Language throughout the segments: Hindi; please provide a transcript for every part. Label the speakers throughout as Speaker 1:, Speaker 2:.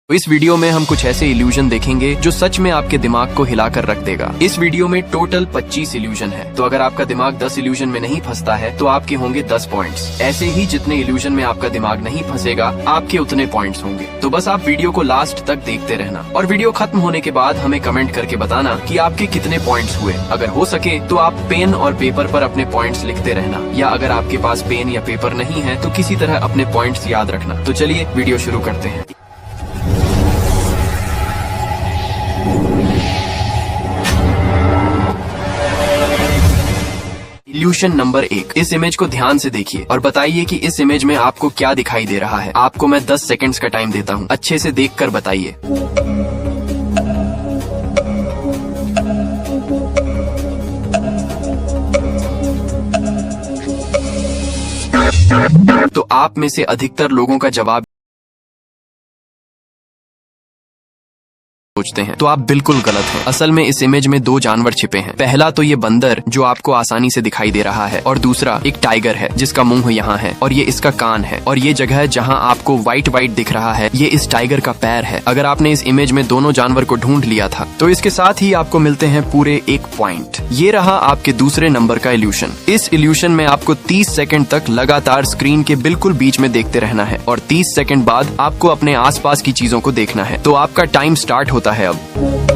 Speaker 1: तो इस वीडियो में हम कुछ ऐसे इल्यूजन देखेंगे जो सच में आपके दिमाग को हिलाकर रख देगा। इस वीडियो में टोटल 25 इल्यूजन है। तो अगर आपका दिमाग 10 इल्यूजन में नहीं फंसता है तो आपके होंगे 10 पॉइंट्स। ऐसे ही जितने इल्यूजन में आपका दिमाग नहीं फंसेगा आपके उतने पॉइंट्स होंगे। तो बस आप वीडियो को लास्ट तक देखते रहना और वीडियो खत्म होने के बाद हमें कमेंट करके बताना कि आपके कितने पॉइंट्स हुए। अगर हो सके तो आप पेन और पेपर पर अपने पॉइंट्स लिखते रहना, या अगर आपके पास पेन या पेपर नहीं है तो किसी तरह अपने पॉइंट्स याद रखना। तो चलिए वीडियो शुरू करते हैं। Evolution number 1। इस इमेज को ध्यान से देखिए और बताइए कि इस इमेज में आपको क्या दिखाई दे रहा है। आपको मैं 10 सेकंड्स का टाइम देता हूँ, अच्छे से देखकर बताइए। तो आप में से अधिकतर लोगों का जवाब सोचते हैं, तो आप बिल्कुल गलत हैं। असल में इस इमेज में 2 जानवर छिपे हैं। पहला तो ये बंदर जो आपको आसानी से दिखाई दे रहा है, और दूसरा एक टाइगर है जिसका मुंह यहाँ है और ये इसका कान है, और ये जगह जहाँ आपको व्हाइट दिख रहा है ये इस टाइगर का पैर है। अगर आपने इस इमेज में दोनों जानवर को ढूंढ लिया था तो इसके साथ ही आपको मिलते हैं पूरे 1 पॉइंट। ये रहा आपके दूसरे नंबर का इल्यूशन। इस इल्यूशन में आपको 30 सेकंड तक लगातार स्क्रीन के बिल्कुल बीच में देखते रहना है और 30 सेकंड बाद आपको अपने आसपास की चीजों को देखना है। तो आपका टाइम स्टार्ट होता है अब।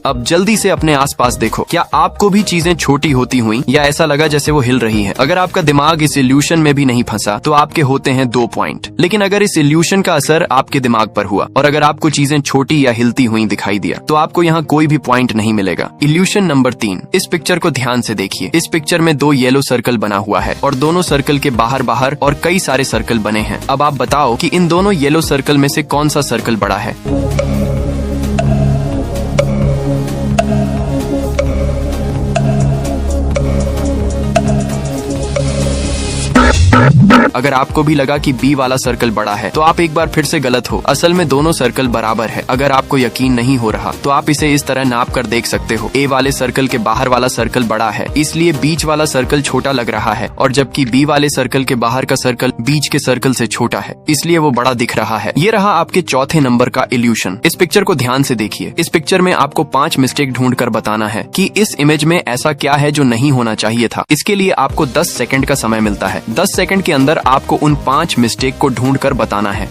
Speaker 1: अब जल्दी से अपने आसपास देखो, क्या आपको भी चीजें छोटी होती हुई या ऐसा लगा जैसे वो हिल रही है? अगर आपका दिमाग इस इल्यूशन में भी नहीं फंसा तो आपके होते हैं 2 पॉइंट। लेकिन अगर इस इल्यूशन का असर आपके दिमाग पर हुआ और अगर आपको चीजें छोटी या हिलती हुई दिखाई दिया तो आपको यहाँ कोई भी पॉइंट नहीं मिलेगा। Evolution number 3। इस पिक्चर को ध्यान से देखिए। इस पिक्चर में 2 येलो सर्कल बना हुआ है और दोनों सर्कल के बाहर और कई सारे सर्कल बने हैं। अब आप बताओ कि इन दोनों येलो सर्कल में से कौन सा सर्कल बड़ा है? अगर आपको भी लगा कि बी वाला सर्कल बड़ा है तो आप एक बार फिर से गलत हो। असल में दोनों सर्कल बराबर है। अगर आपको यकीन नहीं हो रहा तो आप इसे इस तरह नाप कर देख सकते हो। ए वाले सर्कल के बाहर वाला सर्कल बड़ा है इसलिए बीच वाला सर्कल छोटा लग रहा है, और जबकि बी वाले सर्कल के बाहर का सर्कल बीच के सर्कल से छोटा है इसलिए वो बड़ा दिख रहा है। ये रहा आपके चौथे नंबर का इल्यूशन। इस पिक्चर को ध्यान से देखिए। इस पिक्चर में आपको 5 मिस्टेक ढूंढ कर बताना है कि इस इमेज में ऐसा क्या है जो नहीं होना चाहिए था। इसके लिए आपको 10 सेकंड का समय मिलता है। 10 सेकंड के अंदर आपको उन 5 मिस्टेक को ढूंढ कर बताना है।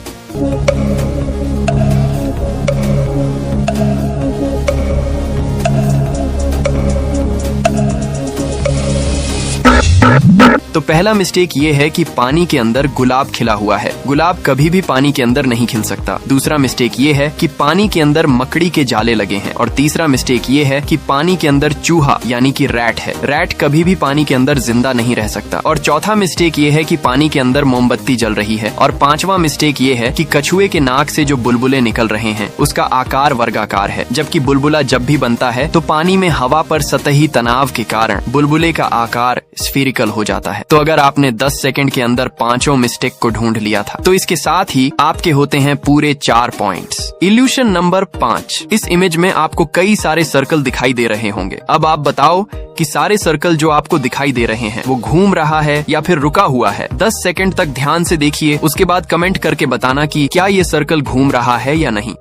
Speaker 1: तो पहला मिस्टेक ये है कि पानी के अंदर गुलाब खिला हुआ है। गुलाब कभी भी पानी के अंदर नहीं खिल सकता। दूसरा मिस्टेक ये है कि पानी के अंदर मकड़ी के जाले लगे हैं, और तीसरा मिस्टेक ये है कि पानी के अंदर चूहा यानी कि रैट है। रैट कभी भी पानी के अंदर जिंदा नहीं रह सकता। और चौथा मिस्टेक ये है कि पानी के अंदर मोमबत्ती जल रही है। और 5वां मिस्टेक ये है कि कछुए के नाक से जो बुलबुले निकल रहे हैं उसका आकार वर्गाकार है, जबकि बुलबुला जब भी बनता है तो पानी में हवा पर सतही तनाव के कारण बुलबुले का आकार स्फीरिकल हो जाता है। तो अगर आपने 10 सेकंड के अंदर 5 मिस्टेक को ढूंढ लिया था तो इसके साथ ही आपके होते हैं पूरे 4 पॉइंट्स। Evolution number 5। इस इमेज में आपको कई सारे सर्कल दिखाई दे रहे होंगे। अब आप बताओ कि सारे सर्कल जो आपको दिखाई दे रहे हैं वो घूम रहा है या फिर रुका हुआ है। 10 सेकंड तक ध्यान से देखिए, उसके बाद कमेंट करके बताना कि क्या ये सर्कल घूम रहा है या नहीं।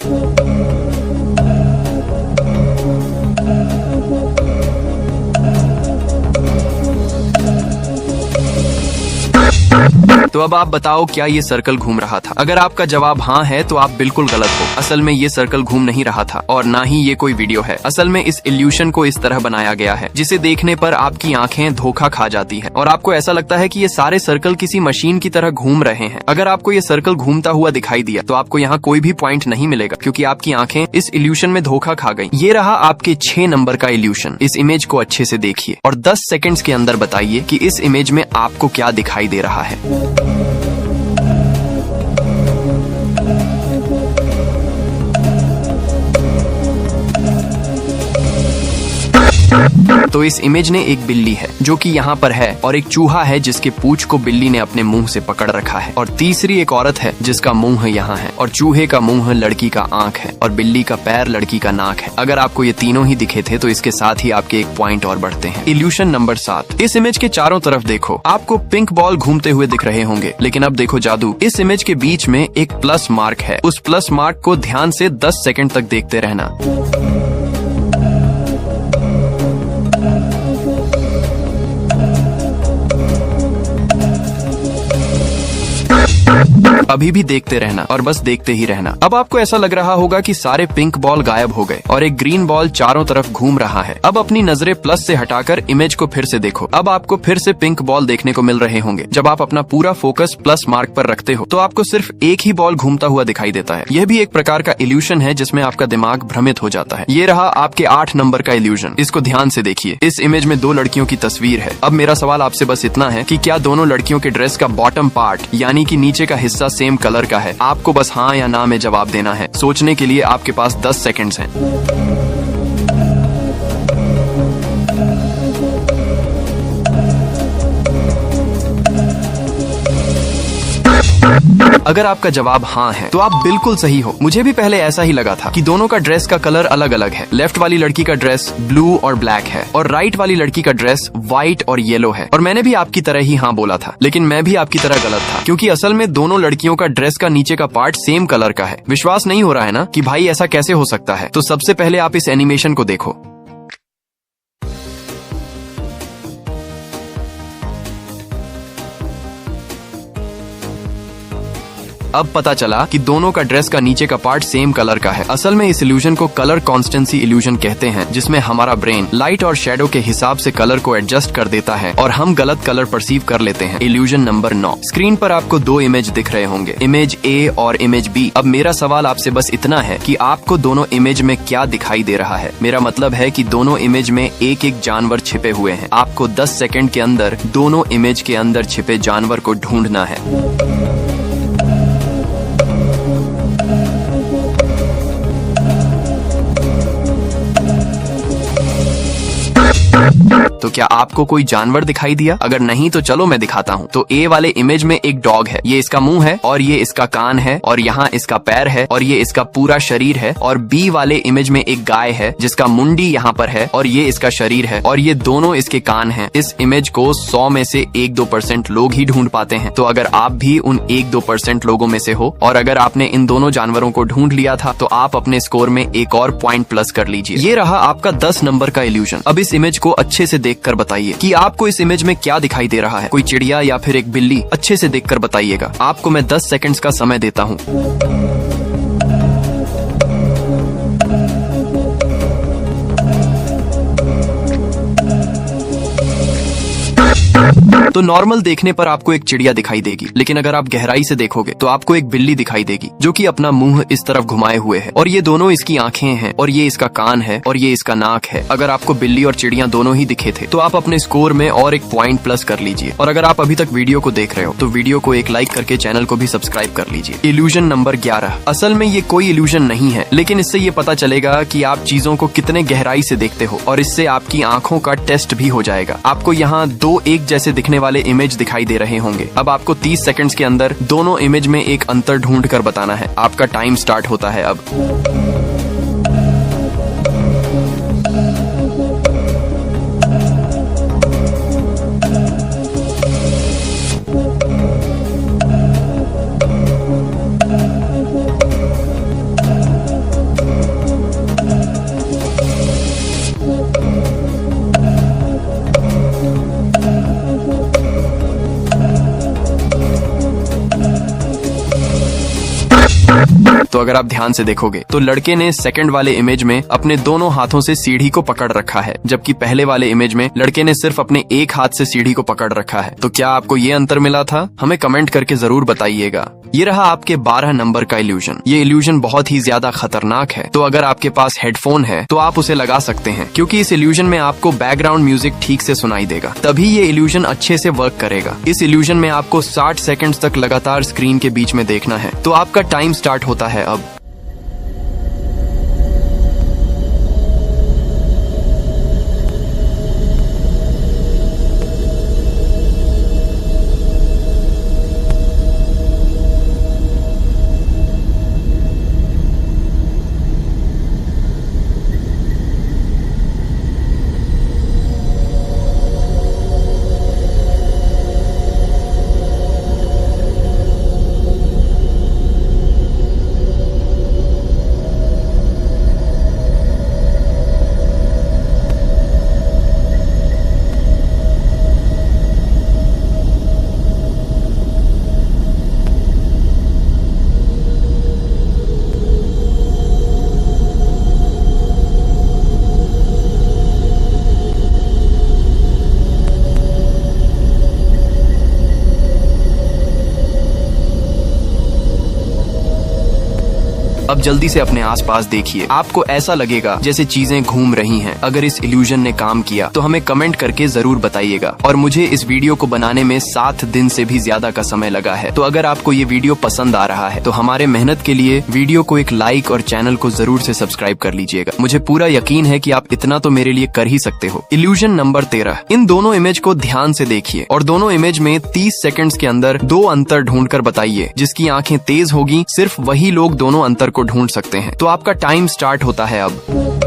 Speaker 1: तो अब आप बताओ क्या ये सर्कल घूम रहा था? अगर आपका जवाब हाँ है तो आप बिल्कुल गलत हो। असल में ये सर्कल घूम नहीं रहा था और ना ही ये कोई वीडियो है। असल में इस इल्यूशन को इस तरह बनाया गया है जिसे देखने पर आपकी आंखें धोखा खा जाती है और आपको ऐसा लगता है कि ये सारे सर्कल किसी मशीन की तरह घूम रहे हैं। अगर आपको ये सर्कल घूमता हुआ दिखाई दिया तो आपको यहाँ कोई भी पॉइंट नहीं मिलेगा क्योंकि आपकी आंखें इस इल्यूशन में धोखा खा गई। ये रहा आपके 6 नंबर का इल्यूशन। इस इमेज को अच्छे से देखिए और 10 सेकंड्स के अंदर बताइए कि इस इमेज में आपको क्या दिखाई दे रहा है। तो इस इमेज ने एक बिल्ली है जो कि यहाँ पर है, और एक चूहा है जिसके पूंछ को बिल्ली ने अपने मुंह से पकड़ रखा है, और तीसरी एक औरत है जिसका मुंह यहाँ है, और चूहे का मुंह लड़की का आंख है, और बिल्ली का पैर लड़की का नाक है। अगर आपको ये तीनों ही दिखे थे तो इसके साथ ही आपके एक पॉइंट और बढ़ते हैं। Evolution number 7। इस इमेज के चारों तरफ देखो, आपको पिंक बॉल घूमते हुए दिख रहे होंगे, लेकिन अब देखो जादू, इस इमेज के बीच में एक प्लस मार्क है। उस प्लस मार्क को ध्यान से 10 सेकंड तक देखते रहना। अभी भी देखते रहना और बस देखते ही रहना। अब आपको ऐसा लग रहा होगा कि सारे पिंक बॉल गायब हो गए और एक ग्रीन बॉल चारों तरफ घूम रहा है। अब अपनी नजरें प्लस से हटाकर इमेज को फिर से देखो। अब आपको फिर से पिंक बॉल देखने को मिल रहे होंगे। जब आप अपना पूरा फोकस प्लस मार्क पर रखते हो तो आपको सिर्फ एक ही बॉल घूमता हुआ दिखाई देता है। यह भी एक प्रकार का इल्यूशन है जिसमें आपका दिमाग भ्रमित हो जाता है। ये रहा आपके 8 नंबर का इल्यूशन। इसको ध्यान से देखिए। इस इमेज में 2 लड़कियों की तस्वीर है। अब मेरा सवाल आपसे बस इतना है कि क्या दोनों लड़कियों के ड्रेस का बॉटम पार्ट यानी कि नीचे का हिस्सा सेम कलर का है? आपको बस हाँ या ना में जवाब देना है। सोचने के लिए आपके पास 10 सेकंड्स हैं। अगर आपका जवाब हाँ है तो आप बिल्कुल सही हो। मुझे भी पहले ऐसा ही लगा था कि दोनों का ड्रेस का कलर अलग अलग है। लेफ्ट वाली लड़की का ड्रेस ब्लू और ब्लैक है और राइट वाली लड़की का ड्रेस व्हाइट और येलो है। और मैंने भी आपकी तरह ही हाँ बोला था, लेकिन मैं भी आपकी तरह गलत था, क्योंकि असल में दोनों लड़कियों का ड्रेस का नीचे का पार्ट सेम कलर का है। विश्वास नहीं हो रहा है ना कि भाई ऐसा कैसे हो सकता है? तो सबसे पहले आप इस एनिमेशन को देखो। अब पता चला कि दोनों का ड्रेस का नीचे का पार्ट सेम कलर का है। असल में इस इल्यूजन को कलर कॉन्स्टेंसी इल्यूजन कहते हैं, जिसमें हमारा ब्रेन लाइट और शेडो के हिसाब से कलर को एडजस्ट कर देता है और हम गलत कलर परसीव कर लेते हैं। Illusion number 9। स्क्रीन पर आपको 2 इमेज दिख रहे होंगे, इमेज ए और इमेज बी। अब मेरा सवाल आपसे बस इतना है कि आपको दोनों इमेज में क्या दिखाई दे रहा है? मेरा मतलब है कि दोनों इमेज में एक एक जानवर छिपे हुए हैं। आपको 10 सेकंड के अंदर दोनों इमेज के अंदर छिपे जानवर को ढूंढना है। तो क्या आपको कोई जानवर दिखाई दिया? अगर नहीं तो चलो मैं दिखाता हूँ। तो ए वाले इमेज में एक डॉग है, ये इसका मुंह है और ये इसका कान है और यहाँ इसका पैर है और ये इसका पूरा शरीर है। और बी वाले इमेज में एक गाय है जिसका मुंडी यहाँ पर है और ये इसका शरीर है और ये दोनों इसके कान हैं। इस इमेज को 100 में से 1-2% लोग ही ढूंढ पाते हैं। तो अगर आप भी उन 1-2% लोगों में से हो और अगर आपने इन दोनों जानवरों को ढूंढ लिया था तो आप अपने स्कोर में एक और पॉइंट प्लस कर लीजिए। ये रहा आपका 10 नंबर का इल्यूजन। अब इस इमेज को अच्छे से देखकर बताइए कि आपको इस इमेज में क्या दिखाई दे रहा है। कोई चिड़िया या फिर एक बिल्ली? अच्छे से देखकर बताइएगा। आपको मैं 10 सेकंड्स का समय देता हूँ। तो नॉर्मल देखने पर आपको एक चिड़िया दिखाई देगी, लेकिन अगर आप गहराई से देखोगे तो आपको एक बिल्ली दिखाई देगी जो कि अपना मुंह इस तरफ घुमाए हुए है और ये दोनों इसकी आंखें हैं और ये इसका कान है और ये इसका नाक है। अगर आपको बिल्ली और चिड़िया दोनों ही दिखे थे तो आप अपने स्कोर में और एक पॉइंट प्लस कर लीजिए। और अगर आप अभी तक वीडियो को देख रहे हो तो वीडियो को एक लाइक करके चैनल को भी सब्सक्राइब कर लीजिए। Illusion number 11। असल में ये कोई इल्यूजन नहीं है, लेकिन इससे ये पता चलेगा कि आप चीजों को कितने गहराई से देखते हो और इससे आपकी आंखों का टेस्ट भी हो जाएगा। आपको यहाँ 2 एक जैसे दिखने वाले इमेज दिखाई दे रहे होंगे। अब आपको 30 सेकंड्स के अंदर दोनों इमेज में एक अंतर ढूंढ कर बताना है। आपका टाइम स्टार्ट होता है अब। तो अगर आप ध्यान से देखोगे तो लड़के ने सेकंड वाले इमेज में अपने दोनों हाथों से सीढ़ी को पकड़ रखा है, जबकि पहले वाले इमेज में लड़के ने सिर्फ अपने एक हाथ से सीढ़ी को पकड़ रखा है। तो क्या आपको ये अंतर मिला था? हमें कमेंट करके जरूर बताइएगा। ये रहा आपके 12 नंबर का इल्यूजन। ये इल्यूजन बहुत ही ज्यादा खतरनाक है, तो अगर आपके पास हेडफोन है तो आप उसे लगा सकते हैं, क्योंकि इस इल्यूजन में आपको बैकग्राउंड म्यूजिक ठीक से सुनाई देगा, तभी ये इल्यूजन अच्छे से वर्क करेगा। इस इल्यूजन में आपको 60 सेकंड्स तक लगातार स्क्रीन के बीच में देखना है। तो आपका टाइम स्टार्ट होता है अब। अब जल्दी से अपने आसपास देखिए, आपको ऐसा लगेगा जैसे चीजें घूम रही हैं। अगर इस इल्यूजन ने काम किया तो हमें कमेंट करके जरूर बताइएगा। और मुझे इस वीडियो को बनाने में 7 दिन से भी ज्यादा का समय लगा है। तो अगर आपको ये वीडियो पसंद आ रहा है तो हमारे मेहनत के लिए वीडियो को एक लाइक और चैनल को जरूर से सब्सक्राइब कर लीजिएगा। मुझे पूरा यकीन है कि आप इतना तो मेरे लिए कर ही सकते हो। Illusion number 13। इन दोनों इमेज को ध्यान से देखिए और दोनों इमेज में 30 सेकंड्स के अंदर 2 अंतर ढूंढकर बताइए। जिसकी आंखें तेज होगी सिर्फ वही लोग दोनों अंतर को ढूंढ सकते हैं। तो आपका टाइम स्टार्ट होता है अब।